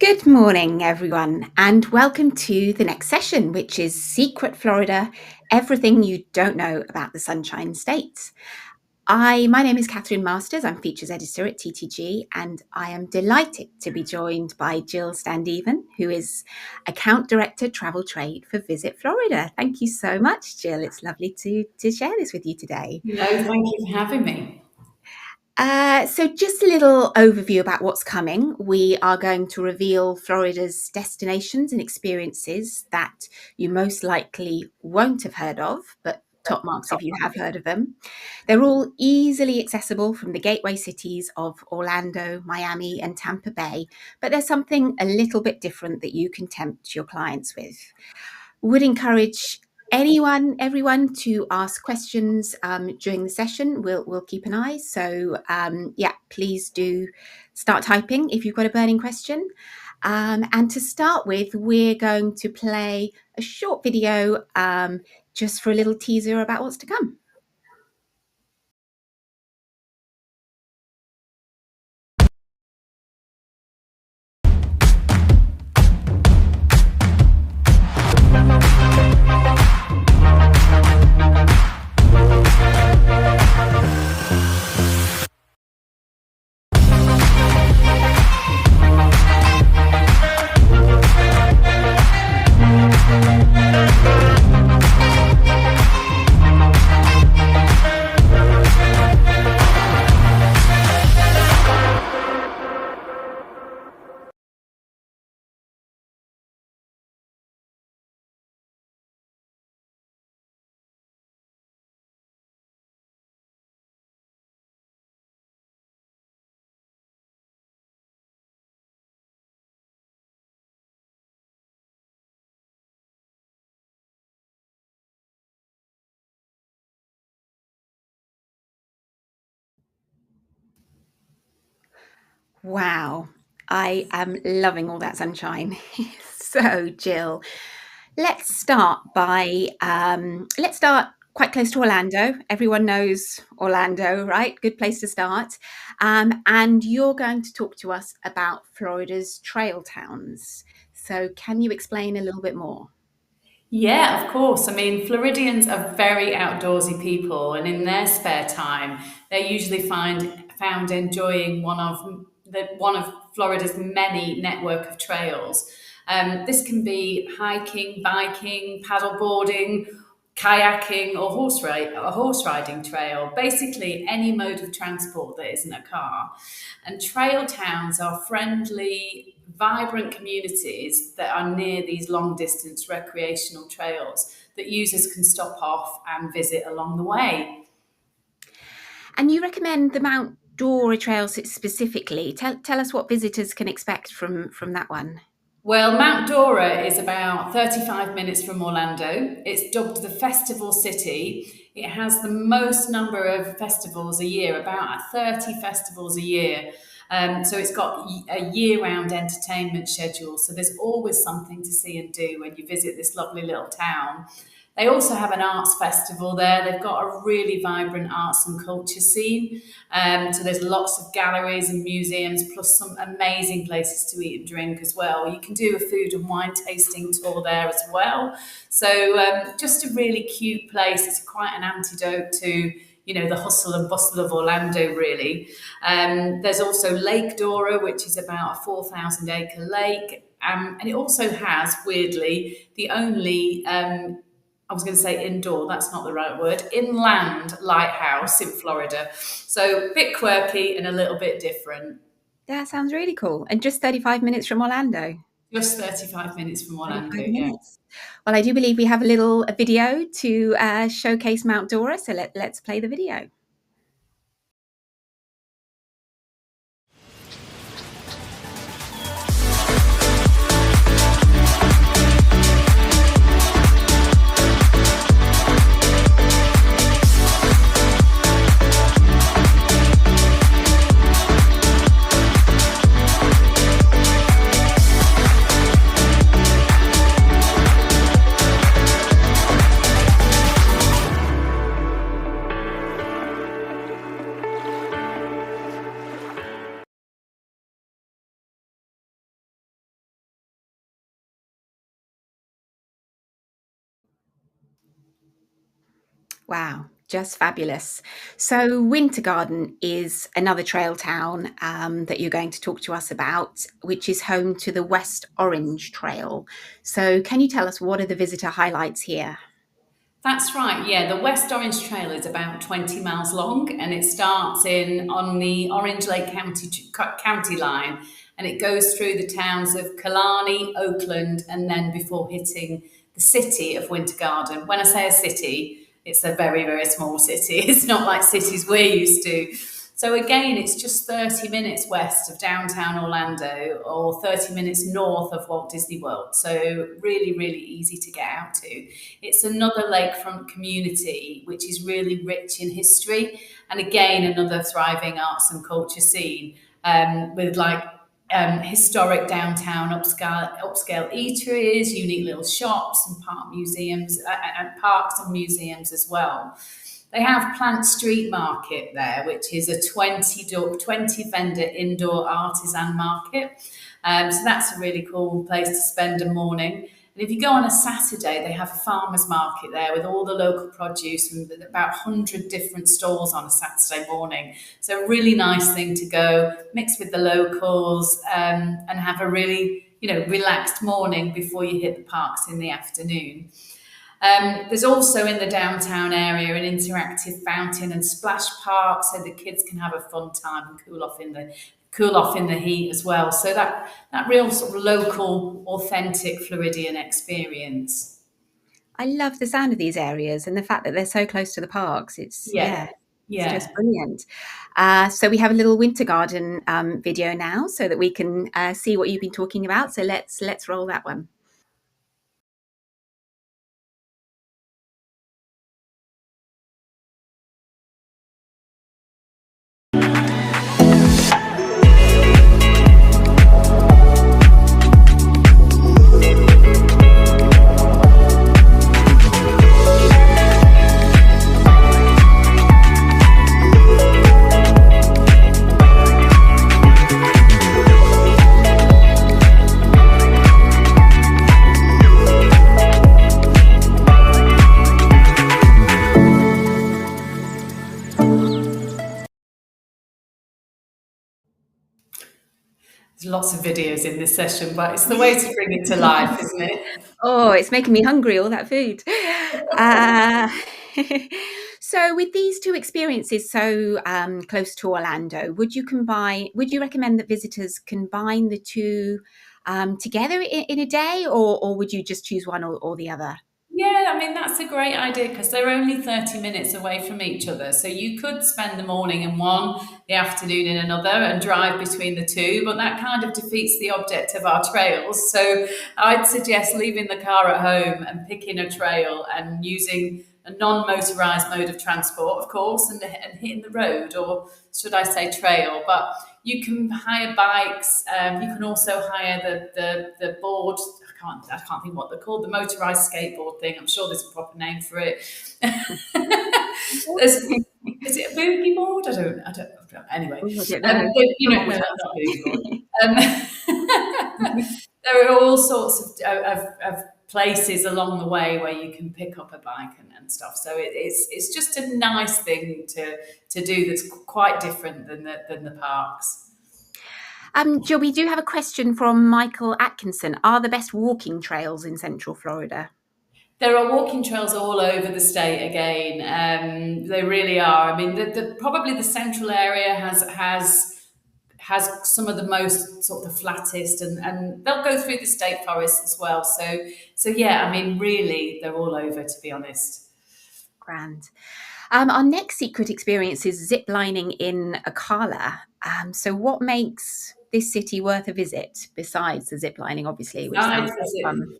Good morning, everyone, and welcome to the next session, which is Secret Florida, Everything You Don't Know About the Sunshine State. My name is Catherine Masters. I'm Features Editor at TTG, and I am delighted to be joined by Jill Standeven, who is Account Director Travel Trade for Visit Florida. Thank you so much, Jill. It's lovely to share this with you today. No, thank you for having me. So just a little overview about what's coming. We are going to reveal Florida's destinations and experiences that you most likely won't have heard of, but top marks if you have heard of them. They're all easily accessible from the gateway cities of Orlando, Miami, and Tampa Bay, but there's something a little bit different that you can tempt your clients with. Would encourage everyone to ask questions during the session. We'll keep an eye. So please do start typing if you've got a burning question. And to start with, we're going to play a short video just for a little teaser about what's to come. Wow, I am loving all that sunshine. So, Jill, let's start quite close to Orlando. Everyone knows Orlando, right? Good place to start. And you're going to talk to us about Florida's trail towns. So, can you explain a little bit more? Yeah, of course. I mean, Floridians are very outdoorsy people, and in their spare time, they're usually found enjoying one of Florida's many network of trails. This can be hiking, biking, paddleboarding, kayaking, or a horse riding trail. Basically, any mode of transport that isn't a car. And trail towns are friendly, vibrant communities that are near these long distance recreational trails that users can stop off and visit along the way. And you recommend the Mount Dora Trail specifically. Tell us what visitors can expect from that one. Well, Mount Dora is about 35 minutes from Orlando. It's dubbed the Festival City. It has the most number of festivals a year, about 30 festivals a year. So it's got a year-round entertainment schedule. So there's always something to see and do when you visit this lovely little town. They also have an arts festival there. They've got a really vibrant arts and culture scene. So there's lots of galleries and museums, plus some amazing places to eat and drink as well. You can do a food and wine tasting tour there as well. So just a really cute place. It's quite an antidote to the hustle and bustle of Orlando, really. There's also Lake Dora, which is about a 4,000 acre lake. And it also has, weirdly, the only I was going to say indoor, that's not the right word, inland lighthouse in Florida. So a bit quirky and a little bit different. That sounds really cool. And just 35 minutes from Orlando. Just 35 minutes from Orlando, yeah. Well, I do believe we have a video to showcase Mount Dora, so let's play the video. Wow, just fabulous. So, Winter Garden is another trail town that you're going to talk to us about, which is home to the West Orange Trail. So, can you tell us what are the visitor highlights here? That's right. Yeah, the West Orange Trail is about 20 miles long, and it starts in on the Orange Lake County line, and it goes through the towns of Killarney, Oakland, and then before hitting the city of Winter Garden. When I say a city, it's a very, very small city. It's not like cities we're used to. So again, it's just 30 minutes west of downtown Orlando or 30 minutes north of Walt Disney World. So really, really easy to get out to. It's another lakefront community which is really rich in history, and again another thriving arts and culture scene with historic downtown upscale eateries, unique little shops, and parks and museums as well. They have Plant Street Market there, which is a 20 vendor indoor artisan market. So that's a really cool place to spend a morning. And if you go on a Saturday, they have a farmer's market there with all the local produce and about 100 different stalls on a Saturday morning. So a really nice thing to go, mix with the locals, and have a really, relaxed morning before you hit the parks in the afternoon. There's also in the downtown area an interactive fountain and splash park, so the kids can have a fun time and cool off in the heat as well. So that real sort of local, authentic Floridian experience. I love the sound of these areas and the fact that they're so close to the parks. Yeah, It's just yeah. brilliant. So we have a little Winter Garden video now, so that we can see what you've been talking about. So let's roll that one. There's lots of videos in this session, but it's the way to bring it to life, isn't it? Oh, it's making me hungry, all that food. Uh, so, with these two experiences so close to Orlando, would you recommend that visitors combine the two together in a day, or would you just choose one or the other? Yeah, I mean, that's a great idea because they're only 30 minutes away from each other. So you could spend the morning in one, the afternoon in another, and drive between the two, but that kind of defeats the object of our trails. So I'd suggest leaving the car at home and picking a trail and using a non motorized mode of transport, of course, and hitting the road, or should I say trail. But you can hire bikes, you can also hire the board. I can't think what they're called, the motorized skateboard thing. I'm sure there's a proper name for it. There's, is it a boogie board? I don't. Anyway, Oh, I don't know. no, that's not boogie board. There are all sorts of places along the way where you can pick up a bike and stuff. So it's just a nice thing to do that's quite different than the parks. Jill, we do have a question from Michael Atkinson. Are the best walking trails in Central Florida? There are walking trails all over the state again. They really are. I mean, probably the central area has some of the most sort of the flattest, and they'll go through the state forest as well. So yeah, I mean, really, they're all over, to be honest. Grand. Our next secret experience is zip lining in Ocala. So, what makes this city worth a visit besides the zip lining, obviously, which sounds Besides so fun?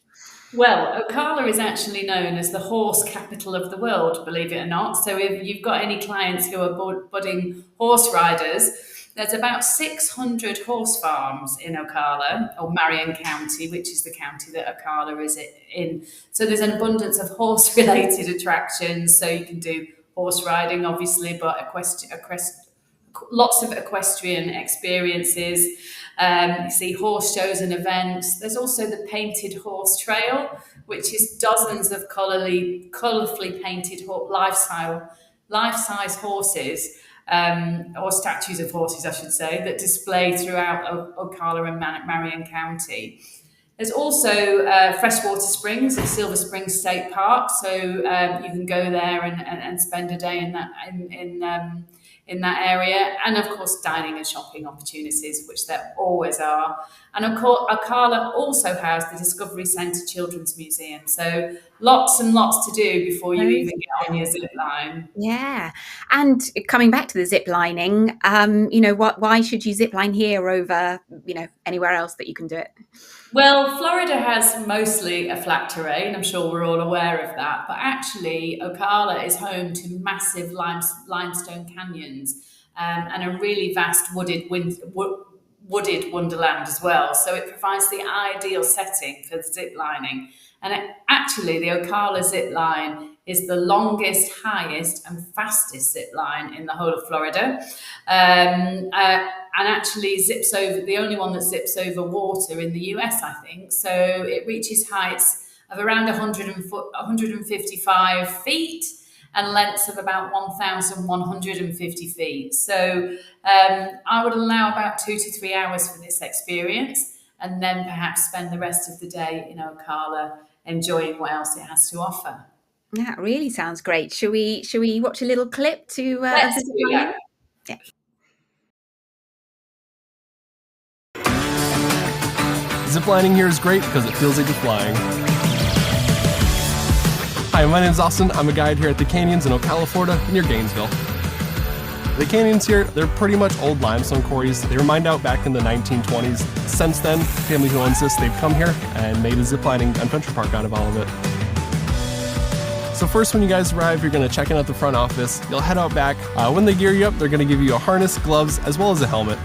Well, Ocala is actually known as the horse capital of the world, believe it or not. So if you've got any clients who are budding horse riders, there's about 600 horse farms in Ocala, or Marion County, which is the county that Ocala is in. So there's an abundance of horse-related attractions. So you can do horse riding, obviously, but lots of equestrian experiences. You see horse shows and events. There's also the Painted Horse Trail, which is dozens of colourfully painted life-size horses, or statues of horses, I should say, that display throughout Ocala and Marion County. There's also freshwater springs at Silver Springs State Park, so you can go there and spend a day in that area, and of course dining and shopping opportunities, which there always are. And of course, Ocala also has the Discovery Centre Children's Museum, so lots and lots to do before you even get on your zip line. Yeah, and coming back to the zip lining, why should you zip line here over, anywhere else that you can do it? Well, Florida has mostly a flat terrain. I'm sure we're all aware of that. But actually, Ocala is home to massive limestone canyons, and a really vast wooded wonderland as well. So it provides the ideal setting for zip lining. And actually, the Ocala zip line is the longest, highest, and fastest zip line in the whole of Florida. And actually zips over, the only one that zips over water in the US, I think. So it reaches heights of around 155 feet and lengths of about 1,150 feet. So I would allow about 2 to 3 hours for this experience, and then perhaps spend the rest of the day in Ocala enjoying what else it has to offer. That really sounds great. Shall we watch a little clip to Let's do that. Yeah. Ziplining here is great because it feels like you're flying. Hi, my name is Austin. I'm a guide here at the Canyons in Ocala, Florida, near Gainesville. The canyons here, they're pretty much old limestone quarries. They were mined out back in the 1920s. Since then, the family who owns this, they've come here and made a ziplining adventure park out of all of it. So first, when you guys arrive, you're going to check in at the front office. You'll head out back. When they gear you up, they're going to give you a harness, gloves, as well as a helmet.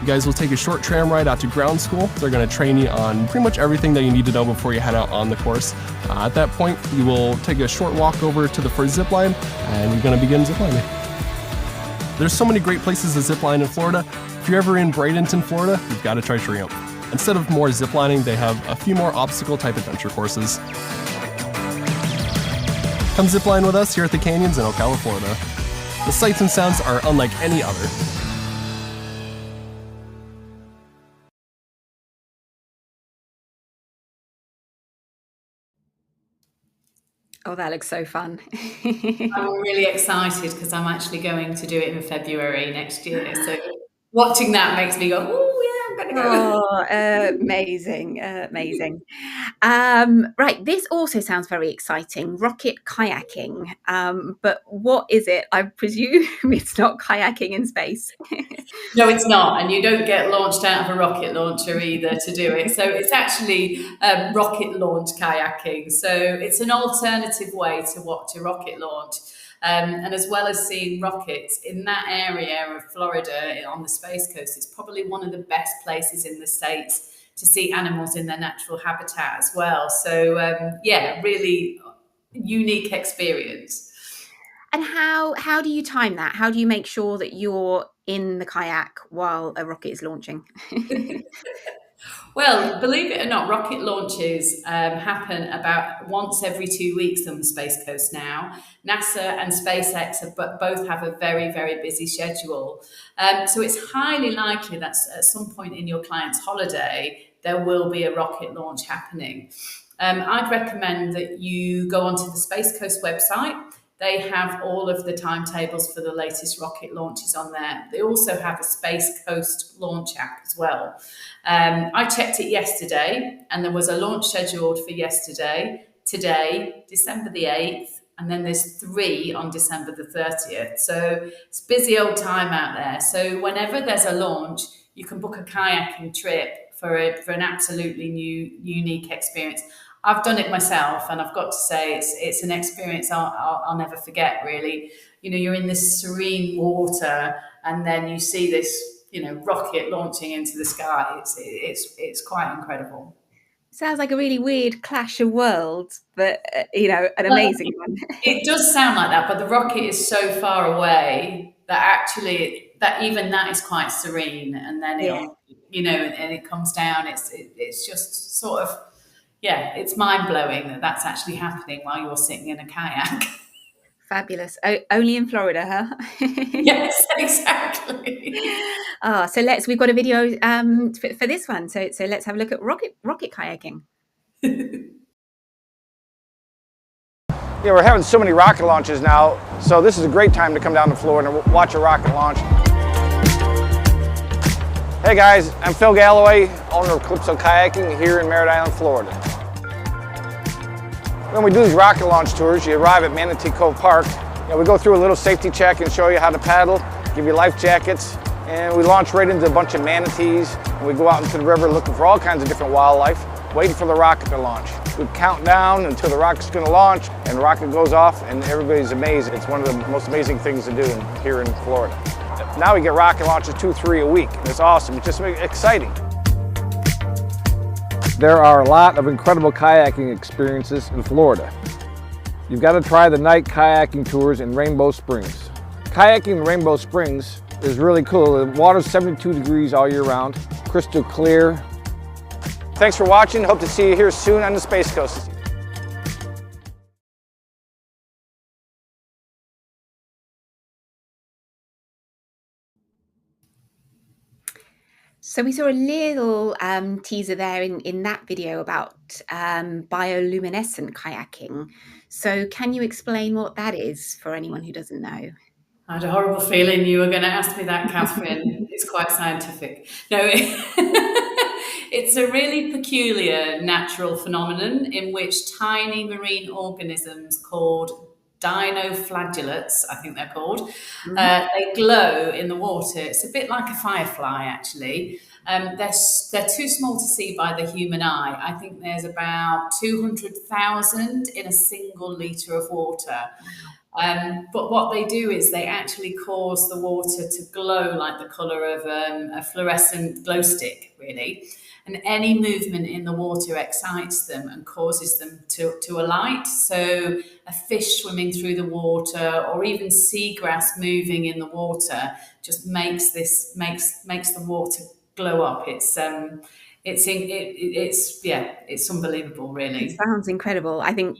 You guys will take a short tram ride out to ground school. They're going to train you on pretty much everything that you need to know before you head out on the course. At that point, you will take a short walk over to the first zip line, and you're going to begin ziplining. There's so many great places to zipline in Florida. If you're ever in Bradenton, Florida, you've got to try Triumph. Instead of more ziplining, they have a few more obstacle-type adventure courses. Come zipline with us here at the Canyons in Ocala, Florida. The sights and sounds are unlike any other. Oh, that looks so fun. I'm really excited because I'm actually going to do it in February next year. So watching that makes me go, oh yeah, I'm going to go. Oh, amazing, amazing. Right, this also sounds very exciting, rocket kayaking. But what is it? I presume it's not kayaking in space. No, it's not. And you don't get launched out of a rocket launcher either to do it. So it's actually rocket launch kayaking. So it's an alternative way to watch a rocket launch. And as well as seeing rockets in that area of Florida on the Space Coast, it's probably one of the best places in the States to see animals in their natural habitat as well. So yeah, really unique experience. And how do you time that? How do you make sure that you're in the kayak while a rocket is launching? Well, believe it or not, rocket launches happen about once every 2 weeks on the Space Coast now. NASA and SpaceX both have a very, very busy schedule. So it's highly likely that at some point in your client's holiday, there will be a rocket launch happening. I'd recommend that you go onto the Space Coast website. They have all of the timetables for the latest rocket launches on there. They also have a Space Coast launch app as well. I checked it yesterday, and there was a launch scheduled for yesterday, today, December the 8th, and then there's 3 on December the 30th. So it's busy old time out there. So whenever there's a launch, you can book a kayaking trip for an absolutely unique experience. I've done it myself, and I've got to say it's an experience I'll never forget, really. You know, you're in this serene water, and then you see this, rocket launching into the sky. It's quite incredible. Sounds like a really weird clash of worlds, but an amazing one. It does sound like that, but the rocket is so far away that actually that even that is quite serene, and then it'll, and it comes down. It's just sort of, it's mind blowing that that's actually happening while you're sitting in a kayak. Fabulous. Only in Florida, huh? Yes, exactly. So we've got a video for this one. So let's have a look at rocket kayaking. Yeah, we're having so many rocket launches now, so this is a great time to come down to Florida and watch a rocket launch. Hey guys, I'm Phil Galloway, owner of Calypso Kayaking here in Merritt Island, Florida. When we do these rocket launch tours, you arrive at Manatee Cove Park. We go through a little safety check and show you how to paddle, give you life jackets, and we launch right into a bunch of manatees, and we go out into the river looking for all kinds of different wildlife, waiting for the rocket to launch. We count down until the rocket's going to launch, and the rocket goes off, and everybody's amazed. It's one of the most amazing things to do here in Florida. Now we get rocket launches 2-3 a week, and it's awesome. It's just exciting. There are a lot of incredible kayaking experiences in Florida. You've got to try the night kayaking tours in Rainbow Springs. Kayaking in Rainbow Springs is really cool. The water's 72 degrees all year round, crystal clear. Thanks for watching. Hope to see you here soon on the Space Coast. So we saw a little teaser there in that video about bioluminescent kayaking. So can you explain what that is for anyone who doesn't know? I had a horrible feeling you were going to ask me that, Catherine. It's quite scientific. No, it's a really peculiar natural phenomenon in which tiny marine organisms called dinoflagellates, I think they're called, they glow in the water. It's a bit like a firefly, actually. They're too small to see by the human eye. I think there's about 200,000 in a single litre of water. But what they do is they actually cause the water to glow like the colour of a fluorescent glow stick, really. And any movement in the water excites them and causes them to alight. So a fish swimming through the water, or even seagrass moving in the water, just makes the water glow up. It's unbelievable, really. It sounds incredible. I think.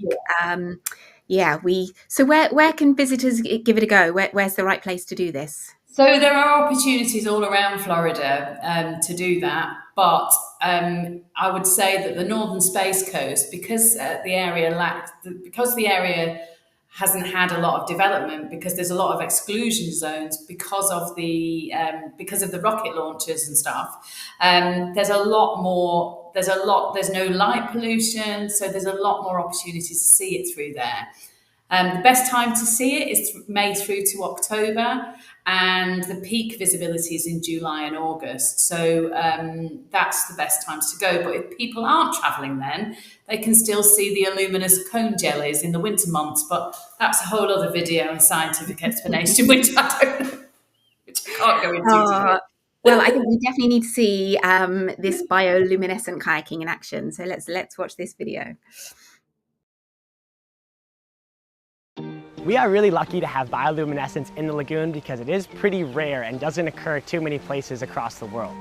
So where can visitors give it a go? Where's the right place to do this? So there are opportunities all around Florida to do that, but I would say that the northern Space Coast, because the area hasn't had a lot of development, because there's a lot of exclusion zones because of the rocket launches and stuff. There's no light pollution, so there's a lot more opportunities to see it through there. The best time to see it is May through to October, and the peak visibility is in July and August. So that's the best times to go. But if people aren't travelling then, they can still see the luminous cone jellies in the winter months. But that's a whole other video and scientific explanation, which I can't go into today. Well, I think we definitely need to see this bioluminescent kayaking in action. So let's watch this video. We are really lucky to have bioluminescence in the lagoon because it is pretty rare and doesn't occur too many places across the world.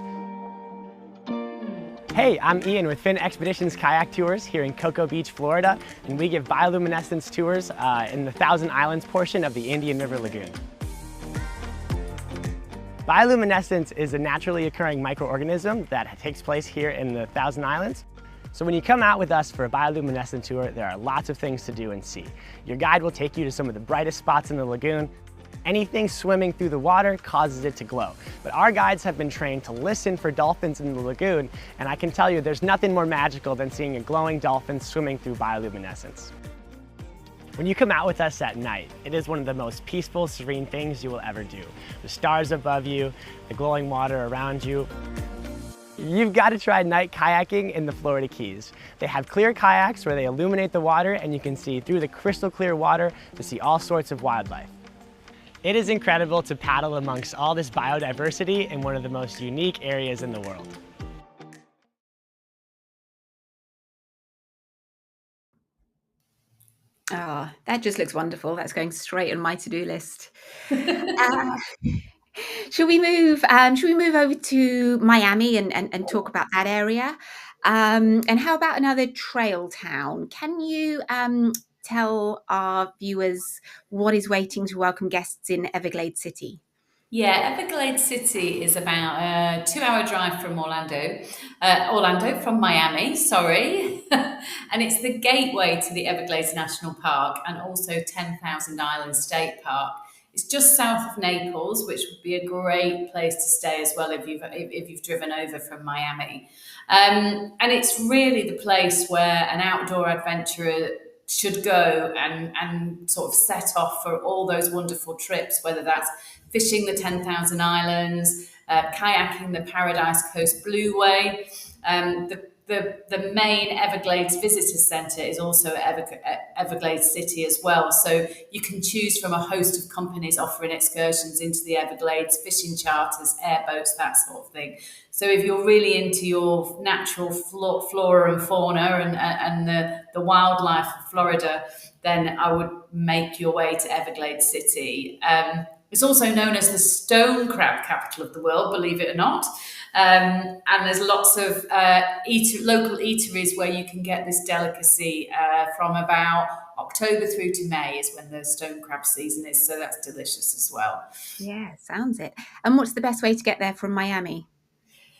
Hey, I'm Ian with Finn Expeditions Kayak Tours here in Cocoa Beach, Florida, and we give bioluminescence tours in the Thousand Islands portion of the Indian River Lagoon. Bioluminescence is a naturally occurring microorganism that takes place here in the Thousand Islands. So when you come out with us for a bioluminescent tour, there are lots of things to do and see. Your guide will take you to some of the brightest spots in the lagoon. Anything swimming through the water causes it to glow. But our guides have been trained to listen for dolphins in the lagoon, and I can tell you there's nothing more magical than seeing a glowing dolphin swimming through bioluminescence. When you come out with us at night, it is one of the most peaceful, serene things you will ever do. The stars above you, the glowing water around you. You've got to try night kayaking in the Florida Keys. They have clear kayaks where they illuminate the water and you can see through the crystal clear water to see all sorts of wildlife. It is incredible to paddle amongst all this biodiversity in one of the most unique areas in the world. Oh, that just looks wonderful. That's going straight on my to-do list. Should we move? Should we move over to Miami and talk about that area? And how about another trail town? Can you tell our viewers what is waiting to welcome guests in Everglades City? Yeah, Everglades City is about a 2-hour drive from from Miami, sorry. And it's the gateway to the Everglades National Park and also 10,000 Islands State Park. It's just south of Naples, which would be a great place to stay as well if you've driven over from Miami. And it's really the place where an outdoor adventurer should go and sort of set off for all those wonderful trips, whether that's fishing the 10,000 Islands, kayaking the Paradise Coast Blueway. The main Everglades Visitor Centre is also at Everglades City as well. So you can choose from a host of companies offering excursions into the Everglades, fishing charters, airboats, that sort of thing. So if you're really into your natural flora and fauna and the wildlife of Florida, then I would make your way to Everglades City. It's also known as the stone crab capital of the world, believe it or not. And there's lots of local eateries where you can get this delicacy from about October through to May is when the stone crab season is. So that's delicious as well. Yeah, sounds it. And what's the best way to get there from Miami?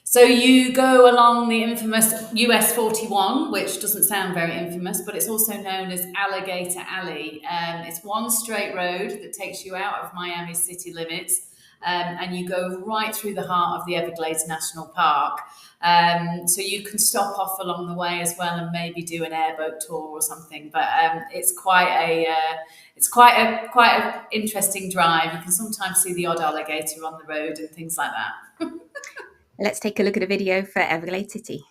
So you go along the infamous US 41, which doesn't sound very infamous, but it's also known as Alligator Alley. It's one straight road that takes you out of Miami city limits, and you go right through the heart of the Everglades National Park. So you can stop off along the way as well and maybe do an airboat tour or something. But it's quite a interesting drive. You can sometimes see the odd alligator on the road and things like that. Let's take a look at a video for Everglades City.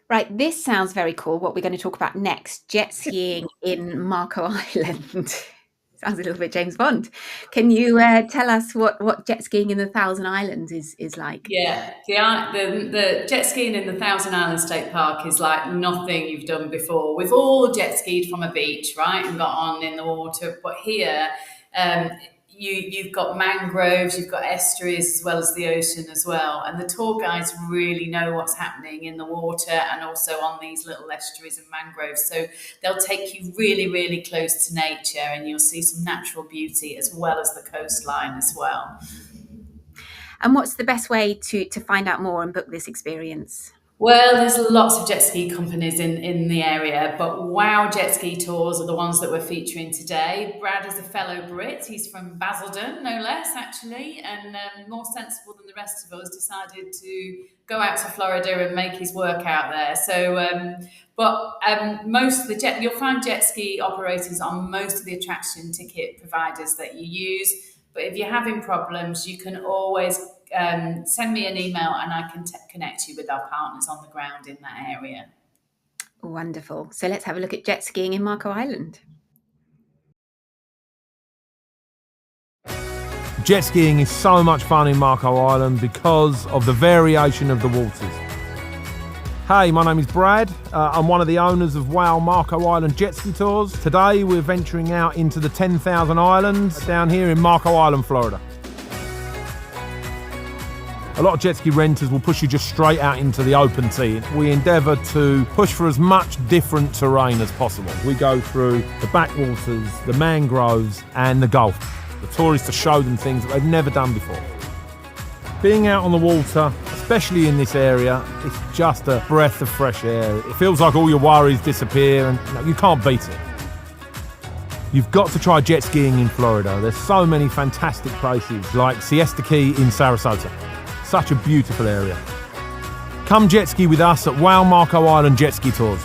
Right, this sounds very cool. What we're going to talk about next, jet skiing in Marco Island. Sounds a little bit James Bond. Can you tell us what jet skiing in the Thousand Islands is like? Yeah, the jet skiing in the Thousand Islands State Park is like nothing you've done before. We've all jet skied from a beach, right, and got on in the water. But here, you've got mangroves, you've got estuaries as well as the ocean as well. And the tour guides really know what's happening in the water and also on these little estuaries and mangroves. So they'll take you really, really close to nature and you'll see some natural beauty as well as the coastline as well. And what's the best way to find out more and book this experience? Well, there's lots of jet ski companies in the area, but Wow Jet Ski Tours are the ones that we're featuring today. Brad is a fellow Brit. He's from Basildon, no less, actually, and more sensible than the rest of us, decided to go out to Florida and make his work out there. So, most of the you'll find jet ski operators on most of the attraction ticket providers that you use. But if you're having problems, you can always send me an email and I can connect you with our partners on the ground in that area. Wonderful. So let's have a look at jet skiing in Marco Island. Jet skiing is so much fun in Marco Island because of the variation of the waters. Hey, my name is Brad. I'm one of the owners of Wow Marco Island Jet Ski Tours. Today we're venturing out into the 10,000 Islands down here in Marco Island, Florida. A lot of jet ski renters will push you just straight out into the open sea. We endeavour to push for as much different terrain as possible. We go through the backwaters, the mangroves and the Gulf. The tour is to show them things that they've never done before. Being out on the water, especially in this area, it's just a breath of fresh air. It feels like all your worries disappear and you can't beat it. You've got to try jet skiing in Florida. There's so many fantastic places like Siesta Key in Sarasota. Such a beautiful area. Come jet ski with us at Wow Marco Island Jet Ski Tours.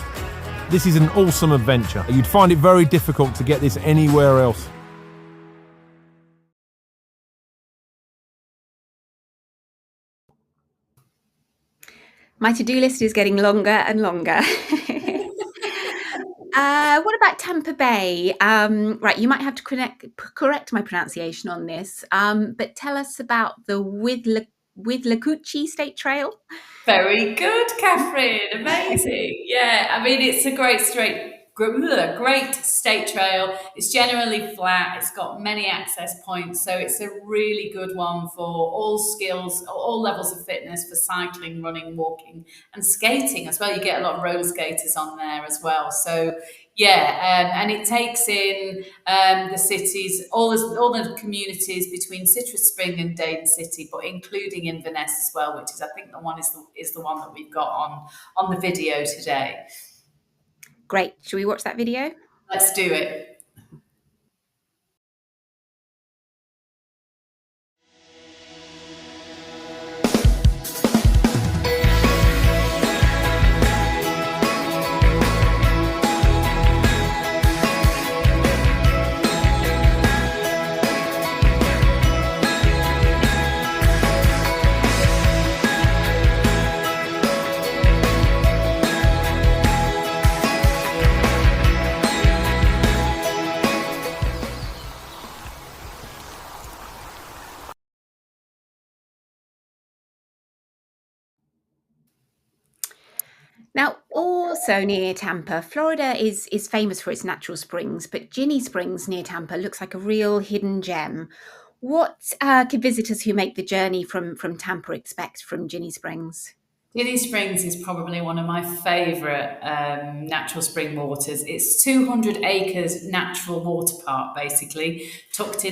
This is an awesome adventure. You'd find it very difficult to get this anywhere else. My to-do list is getting longer and longer. What about Tampa Bay? Right, you might have to correct my pronunciation on this, but tell us about the Withlacoochee State Trail. Very good, Catherine. Amazing. Yeah, I mean, it's a great state trail. It's generally flat. It's got many access points, so it's a really good one for all skills, all levels of fitness, for cycling, running, walking, and skating as well. You get a lot of roller skaters on there as well. So yeah, and it takes in the cities, all the communities between Citrus Spring and Dane City, but including Inverness as well, which is, I think, is the one that we've got on the video today. Great. Should we watch that video? Let's do it. Now, also near Tampa, Florida is famous for its natural springs, but Ginny Springs near Tampa looks like a real hidden gem. What can visitors who make the journey from Tampa expect from Ginny Springs? Ginny Springs is probably one of my favourite natural spring waters. It's 200 acres natural water park, basically, tucked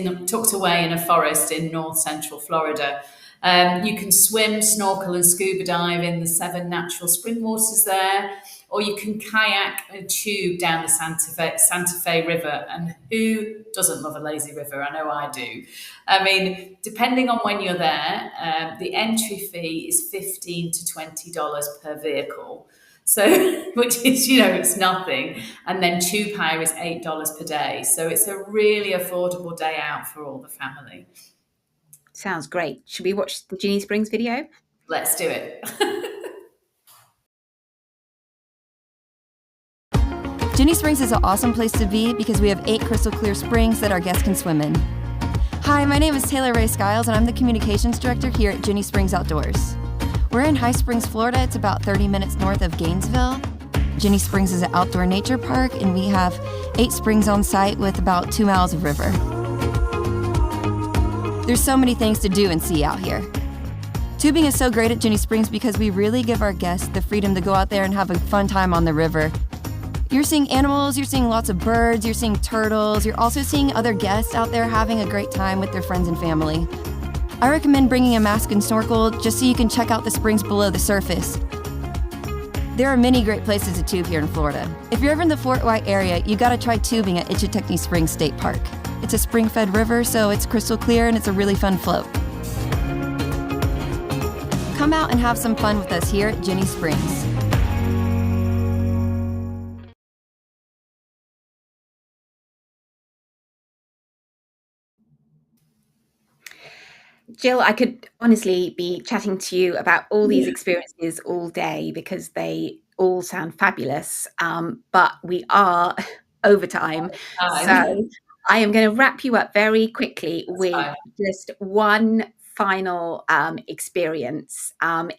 away in a forest in north central Florida. You can swim, snorkel, and scuba dive in the 7 natural spring waters there, or you can kayak and tube down the Santa Fe River. And who doesn't love a lazy river? I know I do. I mean, depending on when you're there, the entry fee is $15 to $20 per vehicle. So, which is, it's nothing. And then tube hire is $8 per day. So it's a really affordable day out for all the family. Sounds great. Should we watch the Ginny Springs video? Let's do it. Ginny Springs is an awesome place to be because we have 8 crystal clear springs that our guests can swim in. Hi, my name is Taylor Ray Skiles, and I'm the Communications Director here at Ginny Springs Outdoors. We're in High Springs, Florida. It's about 30 minutes north of Gainesville. Ginny Springs is an outdoor nature park, and we have 8 springs on site with about 2 miles of river. There's so many things to do and see out here. Tubing is so great at Ginny Springs because we really give our guests the freedom to go out there and have a fun time on the river. You're seeing animals, you're seeing lots of birds, you're seeing turtles, you're also seeing other guests out there having a great time with their friends and family. I recommend bringing a mask and snorkel just so you can check out the springs below the surface. There are many great places to tube here in Florida. If you're ever in the Fort White area, you gotta try tubing at Itchitechny Springs State Park. It's a spring-fed river, so it's crystal clear and it's a really fun float. Come out and have some fun with us here at Ginny Springs. Jill, I could honestly be chatting to you about all these experiences all day because they all sound fabulous, but we are over time. So I am going to wrap you up very quickly with just one final experience.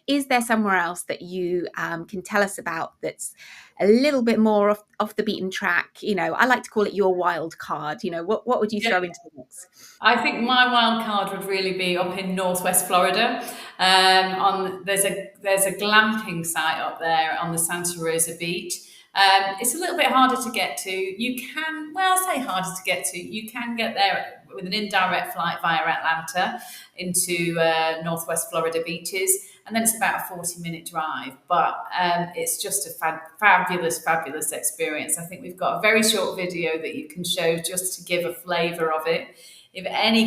Is there somewhere else that you can tell us about that's a little bit more off the beaten track? I like to call it your wild card. What would you throw into the mix? I think my wild card would really be up in Northwest Florida. There's a glamping site up there on the Santa Rosa Beach. It's a little bit harder to get to. I say harder to get to. You can get there with an indirect flight via Atlanta into Northwest Florida beaches, and then it's about a 40-minute drive. But it's just a fabulous experience. I think we've got a very short video that you can show just to give a flavour of it. If any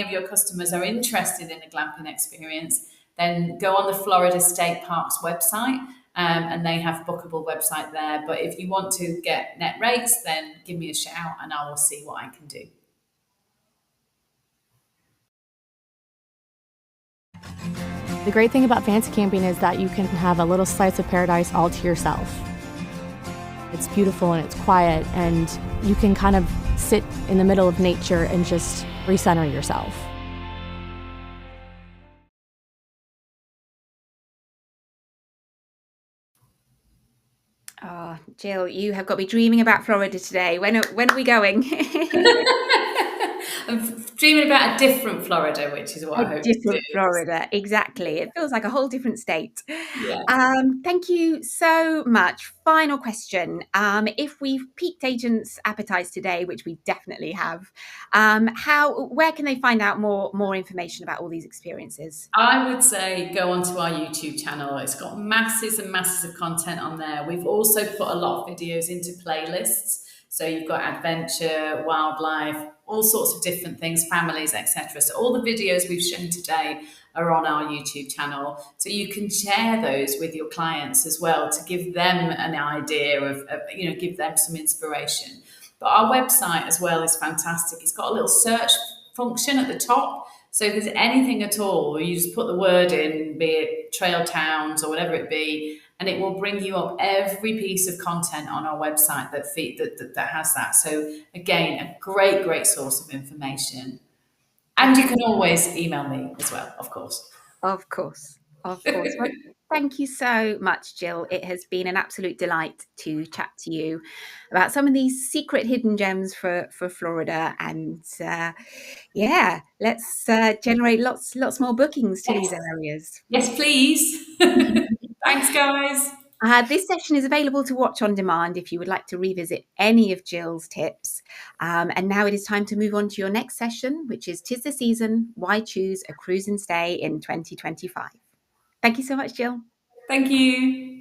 of your customers are interested in a glamping experience, then go on the Florida State Parks website and they have bookable website there. But if you want to get net rates, then give me a shout and I will see what I can do. The great thing about fancy camping is that you can have a little slice of paradise all to yourself. It's beautiful and it's quiet, and you can kind of sit in the middle of nature and just recenter yourself. Oh, Jill, you have got me dreaming about Florida today. When are we going? I'm dreaming about a different Florida, which is what I hope Different to do. Florida, exactly. It feels like a whole different state. Yeah. Thank you so much. Final question. If we've piqued agents' appetites today, which we definitely have, where can they find out more information about all these experiences? I would say go onto our YouTube channel. It's got masses and masses of content on there. We've also put a lot of videos into playlists. So you've got adventure, wildlife, all sorts of different things, families, etc. So all the videos we've shown today are on our YouTube channel. So you can share those with your clients as well to give them an idea of give them some inspiration. But our website as well is fantastic. It's got a little search function at the top. So if there's anything at all, you just put the word in, be it trail towns or whatever it be, and it will bring you up every piece of content on our website that has that. So again, a great source of information. And you can always email me as well, of course. Of course. Well, thank you so much, Jill. It has been an absolute delight to chat to you about some of these secret hidden gems for Florida. And let's generate lots more bookings to these areas. Yes, please. Thanks, guys. This session is available to watch on demand if you would like to revisit any of Jill's tips. And now it is time to move on to your next session, which is 'Tis the Season, Why Choose a Cruise and Stay in 2025. Thank you so much, Jill. Thank you.